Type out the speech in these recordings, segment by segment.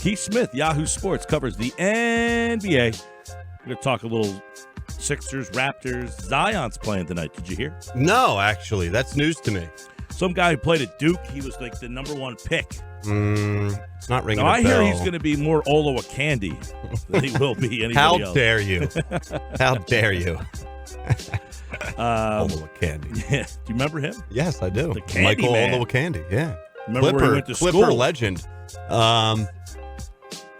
Keith Smith, Yahoo Sports, covers the NBA. We're going to talk a little Sixers, Raptors. Zion's playing tonight. Did you hear? No, actually. That's news to me. Some guy who played at Duke, he was like the number one pick. It's not ringing a bell. I hear he's going to be more Candy than he will be anybody How else. dare you? How dare you? Candy. Yeah. Do you remember him? Yes, I do. The Candy Michael Man. Candy, yeah. Remember where he went to Clipper school? legend.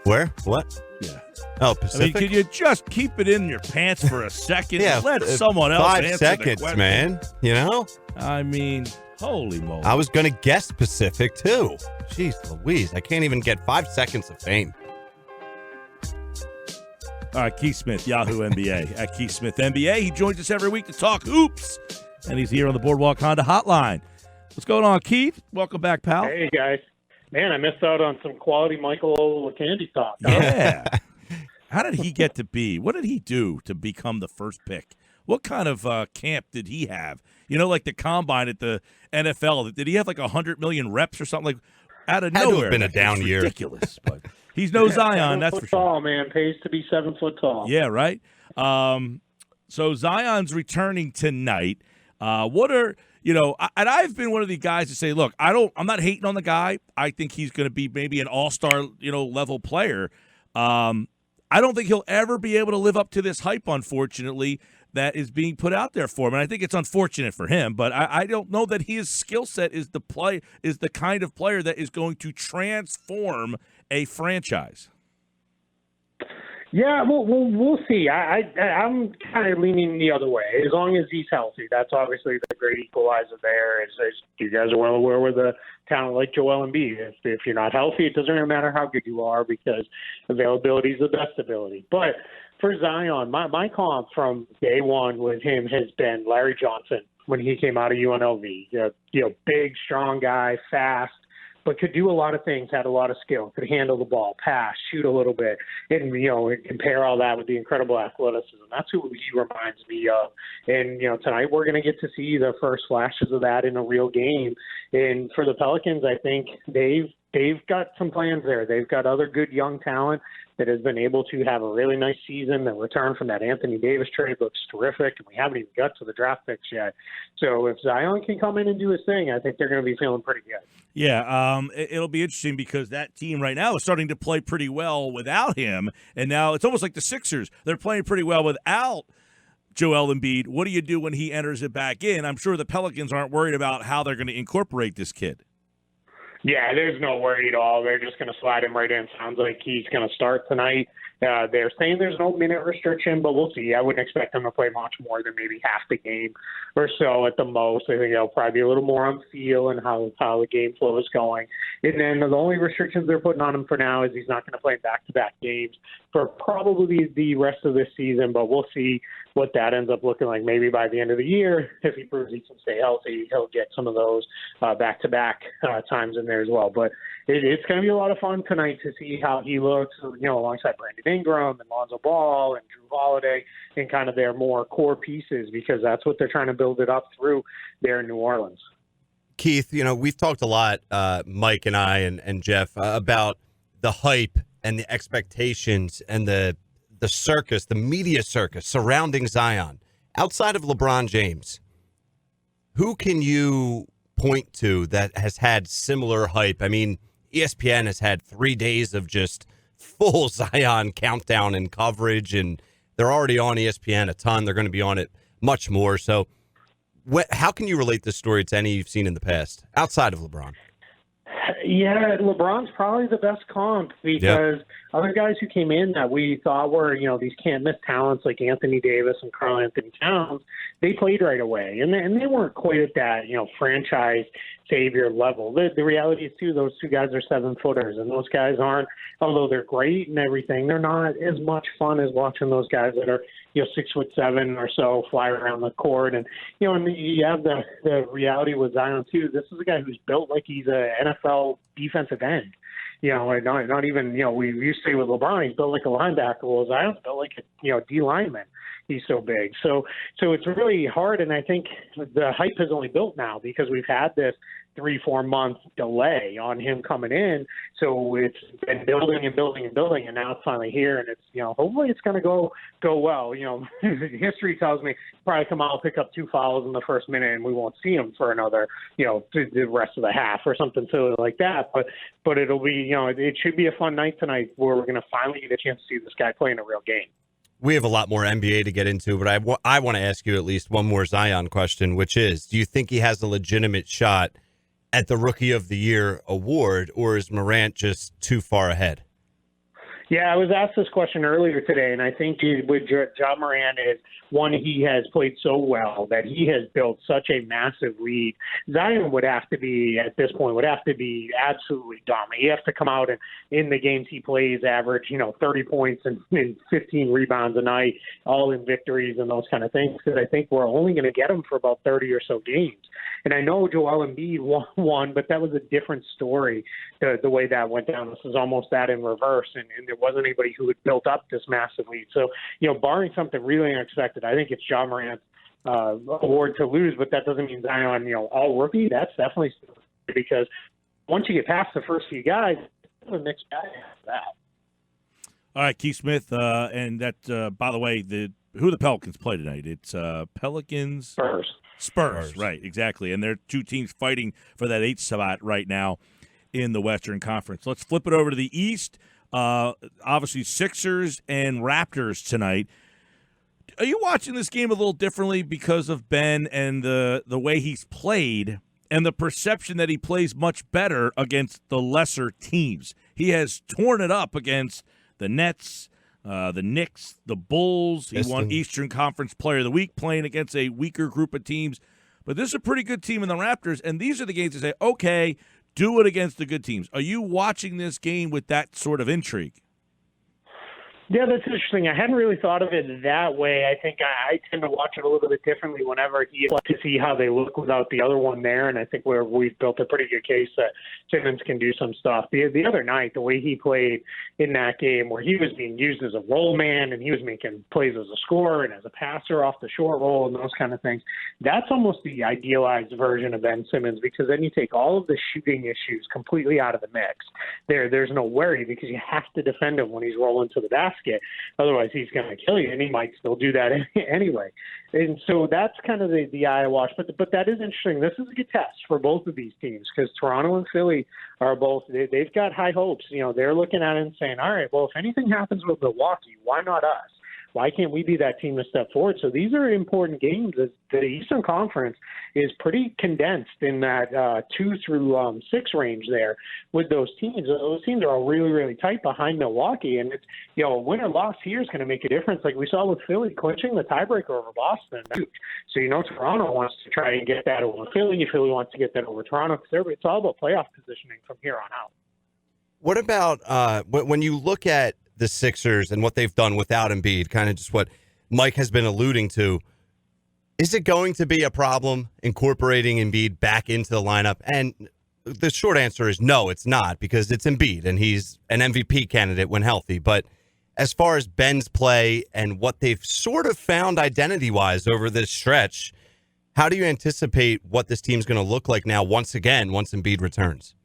Where? What? Yeah. Oh, Pacific? Could you just keep it in your pants for a second? Yeah. Let someone else 5 answer seconds, the question. man. You know? I mean, holy moly. I was going to guess Pacific, too. Jeez Louise. I can't even get 5 seconds of fame. All right, Keith Smith, Yahoo NBA. At Keith Smith NBA. He joins us every week to talk hoops. And he's here on the Boardwalk Honda Hotline. What's going on, Keith? Welcome back, pal. Hey, guys. Man, I missed out on some quality Michael Candy talk. Yeah. How did he get to be? What did he do to become the first pick? What kind of camp did he have? You know, like the combine at the NFL. Did he have like 100 million reps or something? Like out of Had to nowhere. have been a down year. Ridiculous. But he's no Zion, that's for sure. Tall, man. Pays to be 7 foot tall. Yeah, right. So Zion's returning tonight. What are and I've been one of the guys to say, look, I'm not hating on the guy. I think he's going to be maybe an all-star, level player. I don't think he'll ever be able to live up to this hype, unfortunately, that is being put out there for him. And I think it's unfortunate for him, but I don't know that his skill set is the kind of player that is going to transform a franchise. Yeah, we'll see. I'm kind of leaning the other way. As long as he's healthy, that's obviously the great equalizer there. As you guys are well aware with a talent like Joel Embiid. If you're not healthy, it doesn't really matter how good you are because availability is the best ability. But for Zion, my comp from day one with him has been Larry Johnson when he came out of UNLV. Big, strong guy, fast, but could do a lot of things, had a lot of skill, could handle the ball, pass, shoot a little bit, and, compare all that with the incredible athleticism. That's who he reminds me of. And, tonight we're going to get to see the first flashes of that in a real game. And for the Pelicans, I think they've got some plans there. They've got other good young talent that has been able to have a really nice season. The return from that Anthony Davis trade looks terrific, and we haven't even got to the draft picks yet. So if Zion can come in and do his thing, I think they're going to be feeling pretty good. Yeah, it'll be interesting because that team right now is starting to play pretty well without him, and now it's almost like the Sixers. They're playing pretty well without Joel Embiid. What do you do when he enters it back in? I'm sure the Pelicans aren't worried about how they're going to incorporate this kid. Yeah, there's no worry at all. They're just going to slide him right in. Sounds like he's going to start tonight. They're saying there's no minute restriction, but we'll see. I wouldn't expect him to play much more than maybe half the game or so at the most. I think it'll probably be a little more on feel and how the game flow is going. And then the only restrictions they're putting on him for now is he's not going to play back-to-back games for probably the rest of this season, but we'll see what that ends up looking like. Maybe by the end of the year, if he proves he can stay healthy, he'll get some of those back-to-back times in there as well. But it's going to be a lot of fun tonight to see how he looks, alongside Brandon Ingram and Lonzo Ball and Drew Holiday and kind of their more core pieces, because that's what they're trying to build it up through there in New Orleans. Keith, we've talked a lot, Mike and I and Jeff, about the hype and the expectations and the circus, the media circus surrounding Zion. Outside of LeBron James, who can you point to that has had similar hype? I mean, ESPN has had 3 days of just full Zion countdown and coverage, and they're already on ESPN a ton. They're going to be on it much more. So how can you relate this story to any you've seen in the past outside of LeBron? Yeah, LeBron's probably the best comp because other guys who came in that we thought were, these can't-miss talents like Anthony Davis and Karl Anthony Towns, they played right away. And they weren't quite at that, franchise savior level. The reality is, too, those two guys are 7-footers, and those guys aren't, although they're great and everything, they're not as much fun as watching those guys that are, 6'7" or so fly around the court. And, and you have the reality with Zion, too. This is a guy who's built like he's an NFL defensive end. Not even, we used to say with LeBron, he's built like a linebacker. Well, Zion's built like a D lineman. He's so big. So it's really hard, and I think the hype has only built now because we've had this 3-4 month delay on him coming in. So it's been building and building and building, and now it's finally here, and it's, hopefully it's going to go well. History tells me probably come out, pick up 2 fouls in the first minute, and we won't see him for another, the rest of the half or something silly like that. But it'll be, it should be a fun night tonight where we're going to finally get a chance to see this guy play in a real game. We have a lot more NBA to get into, but I want to ask you at least one more Zion question, which is, do you think he has a legitimate shot at the Rookie of the Year award, or is Morant just too far ahead? Yeah, I was asked this question earlier today, and I think with Ja Morant is, one, he has played so well that he has built such a massive lead. Zion would have to be, at this point, absolutely dominant. He has to come out and in the games he plays average, 30 points and 15 rebounds a night, all in victories and those kind of things, because I think we're only going to get him for about 30 or so games. And I know Joel Embiid won, but that was a different story, the way that went down. This is almost that in reverse, and there wasn't anybody who had built up this massive lead. So, barring something really unexpected, I think it's Ja Morant's award to lose, but that doesn't mean Zion, all rookie. That's definitely because once you get past the first few guys, the next guy after that. All right, Keith Smith, and that, by the way, who the Pelicans play tonight? It's Pelicans. Spurs, right, exactly. And they're 2 teams fighting for that 8th spot right now in the Western Conference. Let's flip it over to the East. Obviously, Sixers and Raptors tonight. Are you watching this game a little differently because of Ben and the way he's played and the perception that he plays much better against the lesser teams? He has torn it up against the Nets, the Knicks, the Bulls. He won Eastern Conference Player of the Week playing against a weaker group of teams. But this is a pretty good team in the Raptors, and these are the games that say, okay, do it against the good teams. Are you watching this game with that sort of intrigue? Yeah, that's interesting. I hadn't really thought of it that way. I think I tend to watch it a little bit differently whenever you like to see how they look without the other one there, and I think we've built a pretty good case that Simmons can do some stuff. The other night, the way he played in that game where he was being used as a roll man and he was making plays as a scorer and as a passer off the short roll and those kind of things, that's almost the idealized version of Ben Simmons, because then you take all of the shooting issues completely out of the mix. There's no worry because you have to defend him when he's rolling to the basket. Otherwise, he's going to kill you, and he might still do that anyway. And so that's kind of the eye I watch. But that is interesting. This is a good test for both of these teams because Toronto and Philly are both – they've got high hopes. They're looking at it and saying, all right, well, if anything happens with Milwaukee, why not us? Why can't we be that team to step forward? So these are important games. The Eastern Conference is pretty condensed in that 2 through 6 range there with those teams. Those teams are all really, really tight behind Milwaukee. And it's, a win or loss here is going to make a difference. Like we saw with Philly clinching the tiebreaker over Boston. So, Toronto wants to try and get that over Philly. Philly wants to get that over Toronto because it's all about playoff positioning from here on out. What about when you look at the Sixers and what they've done without Embiid, kind of just what Mike has been alluding to, is it going to be a problem incorporating Embiid back into the lineup? And the short answer is no, it's not, because it's Embiid and he's an MVP candidate when healthy. But as far as Ben's play and what they've sort of found identity-wise over this stretch, how do you anticipate what this team's going to look like now once Embiid returns?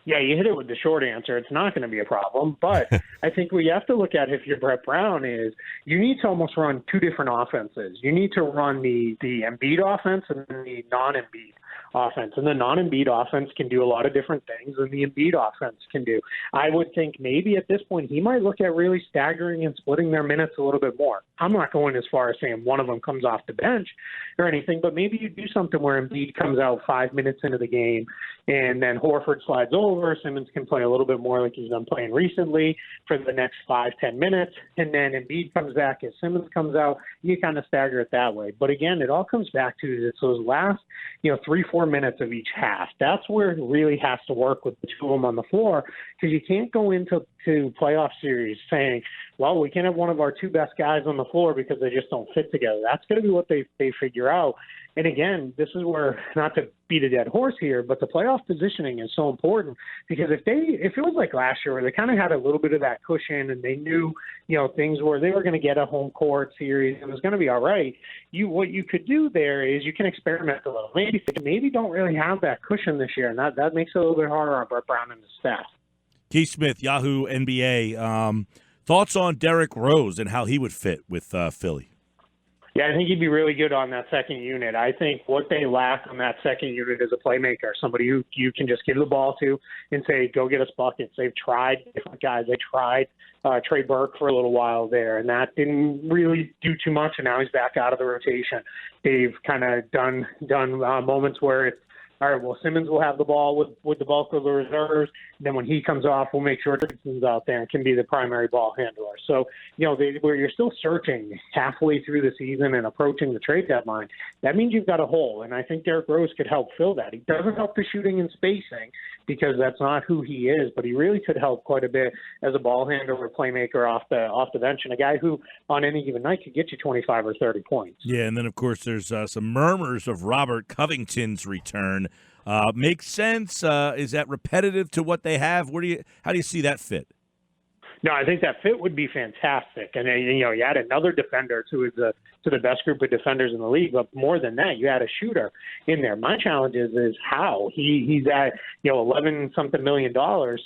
Yeah, you hit it with the short answer. It's not going to be a problem. But I think what you have to look at if you're Brett Brown is you need to almost run 2 different offenses. You need to run the Embiid offense and the non-Embiid offense. And the non-Embiid offense can do a lot of different things than the Embiid offense can do. I would think maybe at this point he might look at really staggering and splitting their minutes a little bit more. I'm not going as far as saying one of them comes off the bench or anything, but maybe you do something where Embiid comes out 5 minutes into the game and then Horford slides over. Simmons can play a little bit more like he's been playing recently for the next 5-10 minutes. And then Embiid comes back as Simmons comes out. You kind of stagger it that way. But again, it all comes back to it's those last, 3-4 minutes of each half. That's where it really has to work with the 2 of them on the floor, because you can't go into playoff series saying, well, we can't have one of our 2 best guys on the floor because they just don't fit together. That's going to be what they figure out. And again, this is where, not to beat a dead horse here, but the playoff positioning is so important, because if it was like last year where they kind of had a little bit of that cushion and they knew, things where they were going to get a home court series, it was going to be all right. What you could do there is you can experiment a little. Maybe don't really have that cushion this year, and that makes it a little bit harder on Brett Brown and the staff. Keith Smith, Yahoo NBA. Thoughts on Derrick Rose and how he would fit with Philly? Yeah, I think he'd be really good on that second unit. I think what they lack on that second unit is a playmaker, somebody who you can just give the ball to and say, go get us buckets. They've tried different guys. They tried Trey Burke for a little while there, and that didn't really do too much, and now he's back out of the rotation. They've kind of done moments where it's, all right, well, Simmons will have the ball with the bulk of the reserves. Then when he comes off, we'll make sure Dixon's out there and can be the primary ball handler. So, where you're still searching halfway through the season and approaching the trade deadline, that means you've got a hole. And I think Derrick Rose could help fill that. He doesn't help the shooting and spacing because that's not who he is, but he really could help quite a bit as a ball handler or playmaker off the bench, and a guy who on any given night could get you 25 or 30 points. Yeah, and then, of course, there's some murmurs of Robert Covington's return. Makes sense? Is that repetitive to what they have? How do you see that fit? No, I think that fit would be fantastic. And, you add another defender to the best group of defenders in the league. But more than that, you add a shooter in there. My challenge is how. He's at, $11-something million.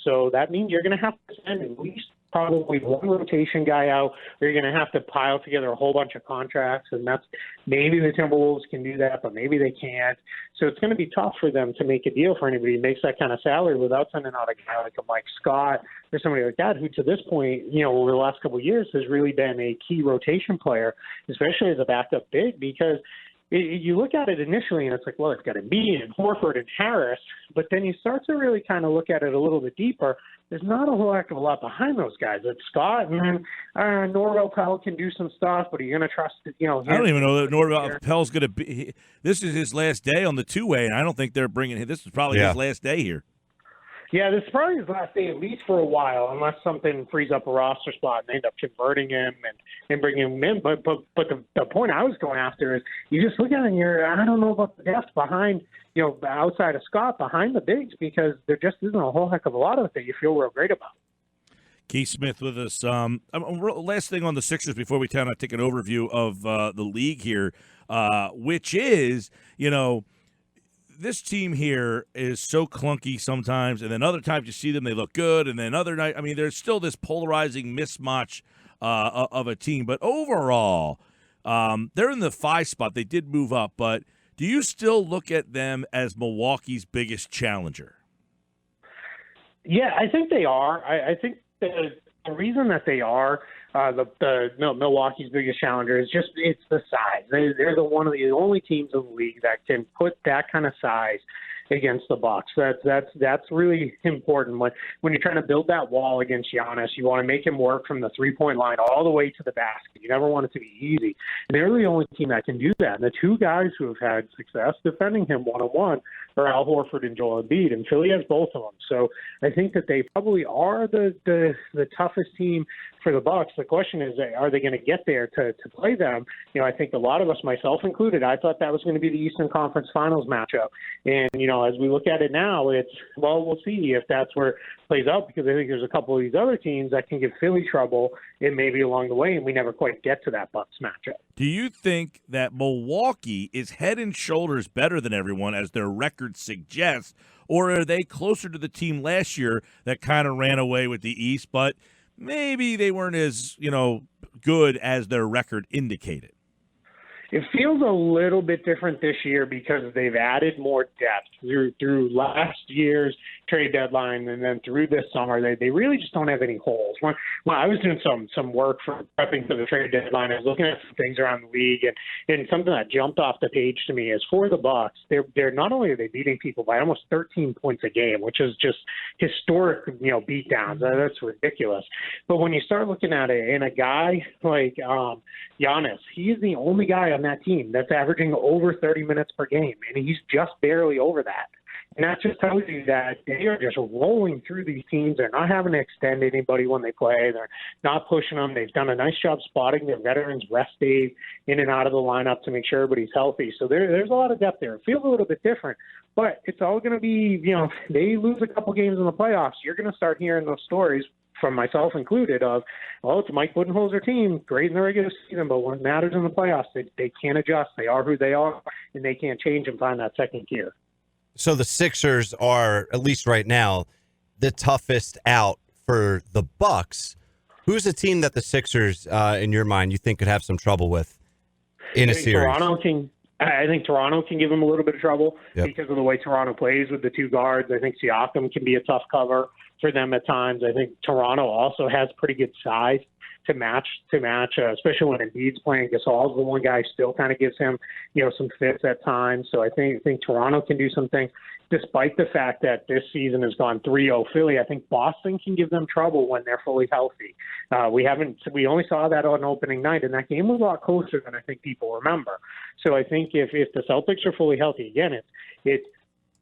So that means you're going to have to spend at least probably one rotation guy out, or you're going to have to pile together a whole bunch of contracts, and that's maybe the Timberwolves can do that, but maybe they can't. So it's going to be tough for them to make a deal for anybody who makes that kind of salary without sending out a guy like a Mike Scott or somebody like that, who to this point, over the last couple of years has really been a key rotation player, especially as a backup big, because you look at it initially and it's like, well, it's got Embiid and Horford and Harris, but then you start to really kind of look at it a little bit deeper. There's not a whole heck of a lot behind those guys. It's Scott, and then Norvell Pell can do some stuff, but are you going to trust it? I don't even know that Norvell Pell's going to be. This is his last day on the two-way, and I don't think they're bringing him. This is probably his last day here. Yeah, this is probably his last day, at least for a while, unless something frees up a roster spot and they end up converting him and bringing him in. But the point I was going after is you just look at it and I don't know about the depth behind, outside of Scott, behind the bigs, because there just isn't a whole heck of a lot of it that you feel real great about. Keith Smith with us. Last thing on the Sixers before we take an overview of the league here, which is, this team here is so clunky sometimes, and then other times you see them, they look good, and then other night, there's still this polarizing mismatch of a team. But overall, they're in the 5 spot. They did move up, but do you still look at them as Milwaukee's biggest challenger? Yeah, I think they are. I think the reason that they are the Milwaukee's biggest challenger is just it's the size. They're one of the only teams in the league that can put that kind of size against the Bucks. That's really important. When you're trying to build that wall against Giannis, you want to make him work from the 3-point line all the way to the basket. You never want it to be easy. And they're the only team that can do that. And the two guys who have had success defending him one-on-one are Al Horford and Joel Embiid, and Philly has both of them. So I think that they probably are the toughest team for the Bucks. The question is, are they going to get there to play them? I think a lot of us, myself included, I thought that was going to be the Eastern Conference Finals matchup. And, as we look at it now, we'll see if that's where it plays out, because I think there's a couple of these other teams that can give Philly trouble and maybe along the way, and we never quite get to that Bucks matchup. Do you think that Milwaukee is head and shoulders better than everyone, as their record suggests, or are they closer to the team last year that kind of ran away with the East, but maybe they weren't as, good as their record indicated? It feels a little bit different this year because they've added more depth through last year's trade deadline, and then through this summer, they really just don't have any holes. When I was doing some work for prepping for the trade deadline, I was looking at some things around the league, and something that jumped off the page to me is for the Bucks, they're not only are they beating people by almost 13 points a game, which is just historic, beatdowns. That's ridiculous. But when you start looking at it, and a guy like Giannis, he is the only guy on that team that's averaging over 30 minutes per game, and he's just barely over that. And that just tells you that they are just rolling through these teams. They're not having to extend anybody when they play. They're not pushing them. They've done a nice job spotting their veterans, rest days in and out of the lineup to make sure everybody's healthy. So there's a lot of depth there. It feels a little bit different, but it's all going to be, they lose a couple games in the playoffs. You're going to start hearing those stories, from myself included, of, well, it's Mike Budenholzer team, great in the regular season, but when it matters in the playoffs, they can't adjust. They are who they are, and they can't change and find that second gear. So the Sixers are, at least right now, the toughest out for the Bucks. Who's a team that the Sixers, in your mind, you think could have some trouble with in a series? I think Toronto can give them a little bit of trouble because of the way Toronto plays with the two guards. I think Siakam can be a tough cover for them at times. I think Toronto also has pretty good size to match, especially when Embiid's playing. Gasol's the one guy who still kind of gives him, some fits at times. So I think Toronto can do some things. Despite the fact that this season has gone 3-0 Philly, I think Boston can give them trouble when they're fully healthy. We only saw that on opening night, and that game was a lot closer than I think people remember. So I think if the Celtics are fully healthy, again, it's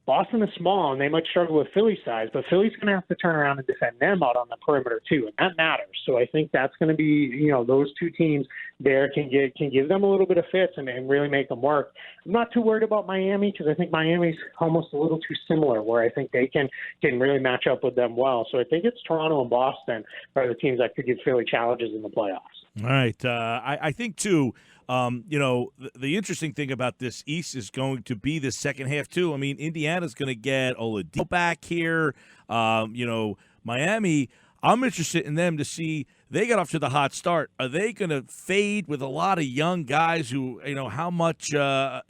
Boston is small, and they might struggle with Philly's size, but Philly's going to have to turn around and defend them out on the perimeter too, and that matters. So I think that's going to be, those two teams there can give them a little bit of fits and really make them work. I'm not too worried about Miami because I think Miami's almost a little too similar, where I think they can really match up with them well. So I think it's Toronto and Boston are the teams that could give Philly challenges in the playoffs. All right. I think, too, the interesting thing about this East is going to be the second half, too. I mean, Indiana's going to get Oladipo back here. Miami, I'm interested in them to see they got off to the hot start. Are they going to fade with a lot of young guys who, how much, Nunn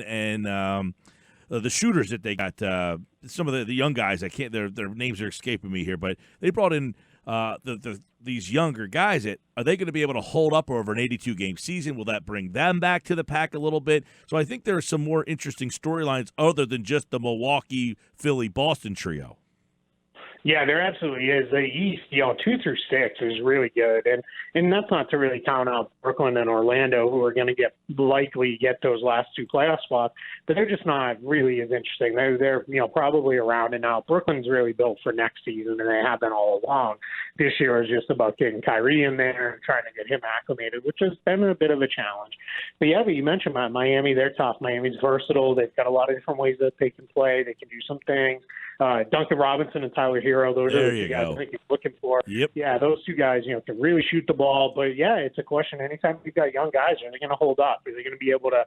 and the shooters that they got, some of the young guys, their names are escaping me here, but they brought in these younger guys. Are they going to be able to hold up over an 82-game season? Will that bring them back to the pack a little bit? So I think there are some more interesting storylines other than just the Milwaukee, Philly, Boston trio. Yeah, there absolutely is. The East, 2 through 6 is really good, and that's not to really count out Brooklyn and Orlando, who are going to likely get those last 2 playoff spots, but they're just not really as interesting. They're probably around and out. Brooklyn's really built for next season, and they have been all along. This year is just about getting Kyrie in there and trying to get him acclimated, which has been a bit of a challenge. But you mentioned Miami. They're tough. Miami's versatile. They've got a lot of different ways that they can play. They can do some things. Duncan Robinson and Tyler Hero, those are the two guys I think he's looking for. Yep. Yeah, those two guys, can really shoot the ball. But, it's a question. Anytime you've got young guys, are they going to hold up? Are they going to be able to,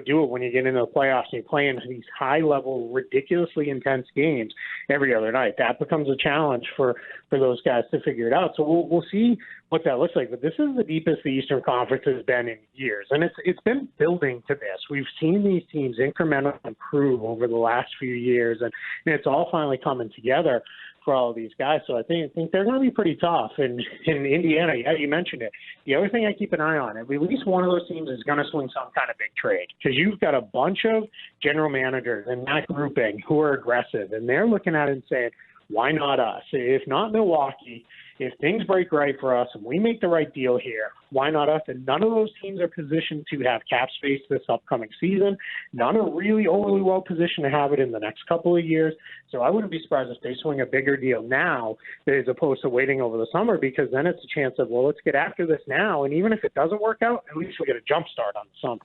do it when you get into the playoffs and you're playing these high-level, ridiculously intense games every other night? That becomes a challenge for those guys to figure it out. So we'll see what that looks like. But this is the deepest the Eastern Conference has been in years, and it's been building to this. We've seen these teams incrementally improve over the last few years, and it's all finally coming together for all of these guys. So I think they're going to be pretty tough. And in Indiana, you mentioned it. The other thing I keep an eye on, at least one of those teams is going to swing some kind of big trade, because you've got a bunch of general managers in that grouping who are aggressive, and they're looking at it and saying, why not us? If not Milwaukee, if things break right for us and we make the right deal here, why not us? And none of those teams are positioned to have cap space this upcoming season. None are really overly well positioned to have it in the next couple of years. So I wouldn't be surprised if they swing a bigger deal now as opposed to waiting over the summer, because then it's a chance of, well, let's get after this now. And even if it doesn't work out, at least we'll get a jump start on the summer.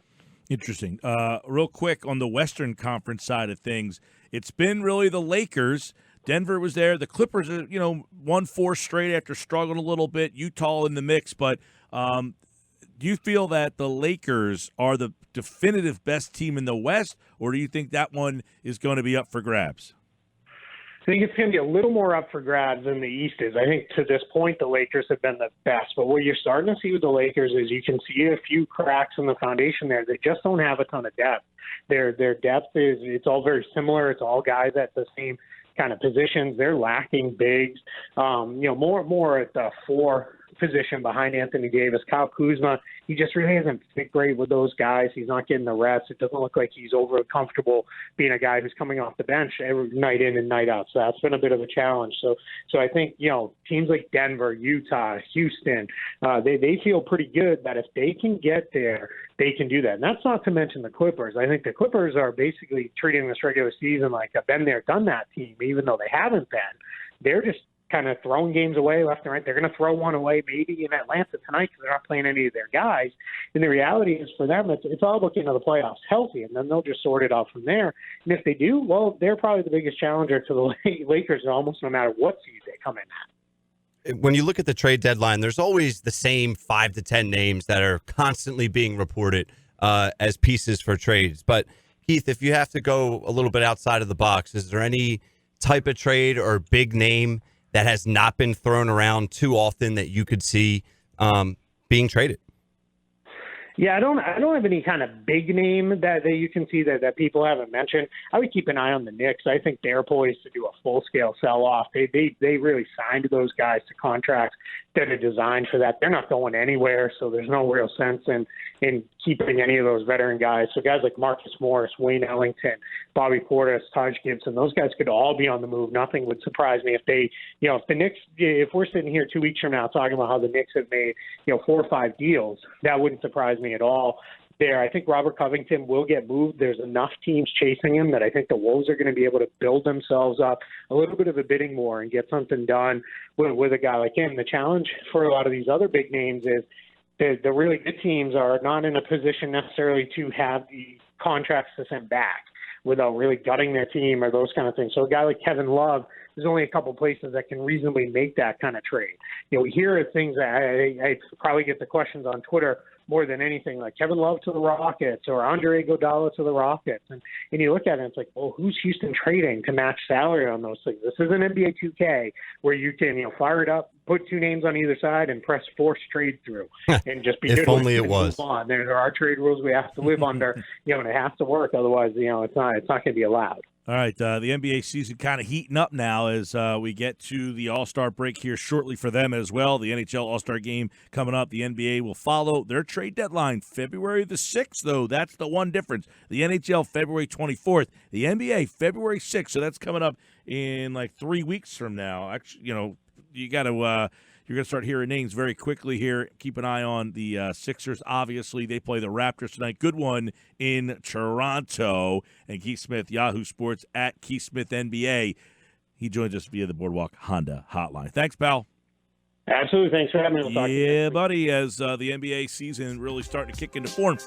Interesting. Real quick on the Western Conference side of things, it's been really the Lakers. Denver was there. The Clippers, won 4 straight after struggling a little bit. Utah in the mix. But do you feel that the Lakers are the definitive best team in the West, or do you think that one is going to be up for grabs? I think it's going to be a little more up for grabs than the East is. I think to this point, the Lakers have been the best. But what you're starting to see with the Lakers is you can see a few cracks in the foundation there. They just don't have a ton of depth. Their depth it's all very similar. It's all guys at the same kind of positions. They're lacking bigs, more at the 4 position behind Anthony Davis. Kyle Kuzma, he just really hasn't fit great with those guys. He's not getting the rest. It doesn't look like he's overly comfortable being a guy who's coming off the bench every night in and night out. So that's been a bit of a challenge. So I think, teams like Denver, Utah, Houston, they feel pretty good that if they can get there, they can do that. And that's not to mention the Clippers. I think the Clippers are basically treating this regular season like a been there, done that team, even though they haven't been. They're just kind of throwing games away left and right. They're going to throw one away maybe in Atlanta tonight because they're not playing any of their guys. And the reality is for them, it's all looking to the playoffs healthy, and then they'll just sort it out from there. And if they do, well, they're probably the biggest challenger to the Lakers almost no matter what seed they come in at. When you look at the trade deadline, there's always the same 5 to 10 names that are constantly being reported as pieces for trades. But, Keith, if you have to go a little bit outside of the box, is there any type of trade or big name that has not been thrown around too often that you could see being traded? Yeah, I don't have any kind of big name that you can see that people haven't mentioned. I would keep an eye on the Knicks. I think they're poised to do a full-scale sell-off. They really signed those guys to contracts that are designed for that. They're not going anywhere, so there's no real sense in keeping any of those veteran guys. So guys like Marcus Morris, Wayne Ellington, Bobby Portis, Taj Gibson, those guys could all be on the move. Nothing would surprise me if if the Knicks, if we're sitting here 2 weeks from now talking about how the Knicks have made, 4 or 5 deals, that wouldn't surprise me at all. There, I think Robert Covington will get moved. There's enough teams chasing him that I think the Wolves are going to be able to build themselves up a little bit of a bidding war and get something done with a guy like him. The challenge for a lot of these other big names is the really good teams are not in a position necessarily to have the contracts to send back without really gutting their team or those kind of things. So a guy like Kevin Love, there's only a couple places that can reasonably make that kind of trade. Here are things that I probably get the questions on Twitter more than anything, like Kevin Love to the Rockets or Andre Iguodala to the Rockets. And you look at it, it's like, well, who's Houston trading to match salary on those things? This isn't NBA 2K where you can, fire it up, put 2 names on either side and press force trade through and just be if good only with it was. Move on. There are trade rules we have to live under, and it has to work. Otherwise, it's not going to be allowed. All right, the NBA season kind of heating up now as we get to the All-Star break here shortly for them as well. The NHL All-Star game coming up. The NBA will follow their trade deadline February the 6th, though. That's the one difference. The NHL February 24th. The NBA February 6th, so that's coming up in like 3 weeks from now. Actually, you got to you're going to start hearing names very quickly here. Keep an eye on the Sixers. Obviously, they play the Raptors tonight. Good one in Toronto. And Keith Smith, Yahoo Sports, at Keith Smith NBA. He joins us via the Boardwalk Honda hotline. Thanks, pal. Absolutely. Thanks for having me. We'll talk to you next week. Buddy, as the NBA season really starting to kick into form.